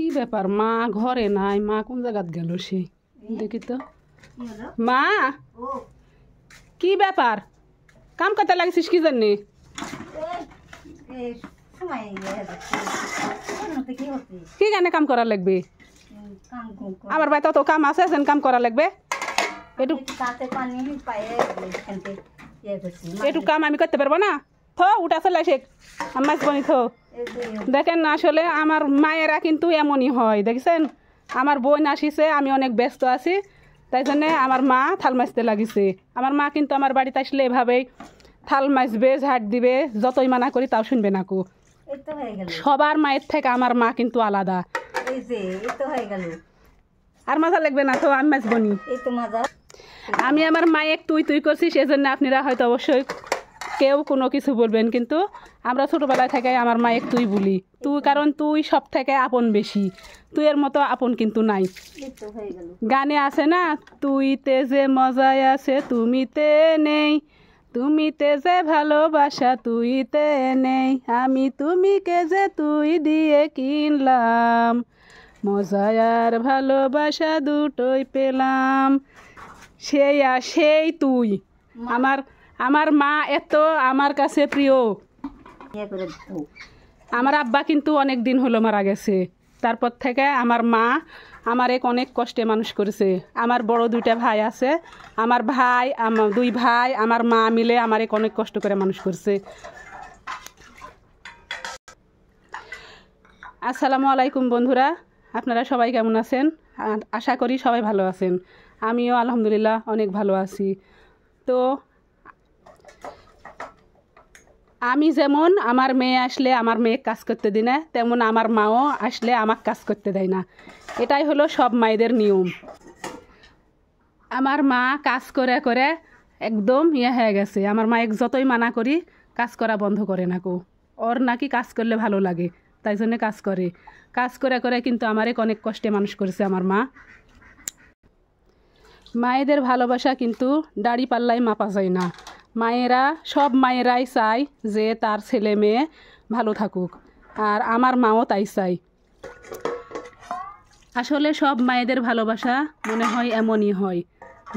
কি ব্যাপার মা ঘরে নাই মা কোন জায়গাত গেল সে দেখি তো মা কি ব্যাপার কাম করতে লাগছিস কি জন্য কি গানে কাম করা লাগবে আমার ভাই তো কাম আছে যেন কাম করা লাগবে একটু কাম আমি করতে পারবো না থো উঠা চলে শেখ মাছ বনি থো দেখেন আসলে আমার মায়েরা কিন্তু এমনই হয় দেখছেন আমার বোন আসিছে আমি অনেক ব্যস্ত আছি তাই জন্যে আমার মা থাল মাছতে লাগিছে আমার মা কিন্তু আমার বাড়িতে আসলে এভাবেই থাল মাছবে ঝাড় দিবে যতই মানা করি তাও শুনবে না কো সবার মায়ের থেকে আমার মা কিন্তু আলাদা আর মজা লাগবে না তো আমি মাছ বনি আমি আমার মায়ে তুই তুই করছি সেজন্য আপনারা হয়তো অবশ্যই কেউ কোনো কিছু বলবেন কিন্তু আমরা ছোটোবেলায় থেকে আমার মায়ে তুই বলি তুই কারণ তুই সব থেকে আপন বেশি তুই এর মতো আপন কিন্তু নাই গানে আছে না তুইতে যে মজায় আছে তুমিতে নেই তুমিতে যে ভালোবাসা তুইতে নেই আমি তুমিকে যে তুই দিয়ে কিনলাম মজায় আর ভালোবাসা দুটোই পেলাম সেই তুই আমার মা এত আমার কাছে প্রিয় আমার আব্বা কিন্তু অনেক দিন হলো মারা গেছে তারপর থেকে আমার মা আমার অনেক কষ্টে মানুষ করেছে আমার বড় দুইটা ভাই আছে আমার দুই ভাই আমার মা মিলে আমার অনেক কষ্ট করে মানুষ করছে আসসালামু আলাইকুম বন্ধুরা আপনারা সবাই কেমন আছেন আশা করি সবাই ভালো আছেন আমিও আলহামদুলিল্লাহ অনেক ভালো আছি তো আমি যেমন আমার মেয়ে আসলে আমার মেয়ে কাজ করতে দিই না তেমন আমার মাও আসলে আমাকে কাজ করতে দেয় না এটাই হলো সব মায়েদের নিয়ম আমার মা কাজ করে করে একদম হয়ে গেছে আমার মা যতই মানা করি কাজ করা বন্ধ করে না কো ওর নাকি কাজ করলে ভালো লাগে তাই জন্য কাজ করে করে কিন্তু আমার অনেক কষ্টে মানুষ করেছে আমার মা মায়েদের ভালোবাসা কিন্তু দাড়ি পাল্লায় মাপা যায় না মায়েরা সব মায়েরাই চায় যে তার ছেলে মেয়ে ভালো থাকুক আর আমার মাও তাই চাই আসলে সব মায়েদের ভালোবাসা মনে হয় এমনই হয়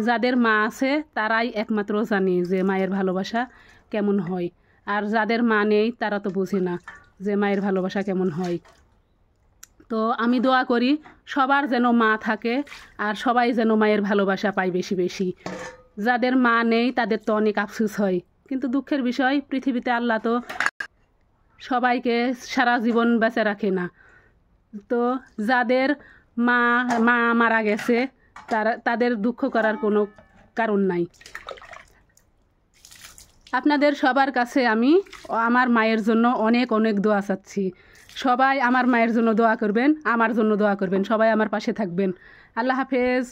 যাদের মা আছে তারাই একমাত্র জানে যে মায়ের ভালোবাসা কেমন হয় আর যাদের মা নেই তারা তো বুঝে না যে মায়ের ভালোবাসা কেমন হয় তো আমি দোয়া করি সবার যেন মা থাকে আর সবাই যেন মায়ের ভালোবাসা পায় বেশি বেশি যাদের মা নেই তাদের তো অনেক আফসোস হয় কিন্তু দুঃখের বিষয় পৃথিবীতে আল্লাহ তো সবাইকে সারা জীবন বেঁচে রাখে না তো যাদের মা মারা গেছে তাদের দুঃখ করার কোনো কারণ নাই আপনাদের সবার কাছে আমি আমার মায়ের জন্য অনেক অনেক দোয়া চাচ্ছি সবাই আমার মায়ের জন্য দোয়া করবেন আমার জন্য দোয়া করবেন সবাই আমার পাশে থাকবেন আল্লাহ হাফেজ।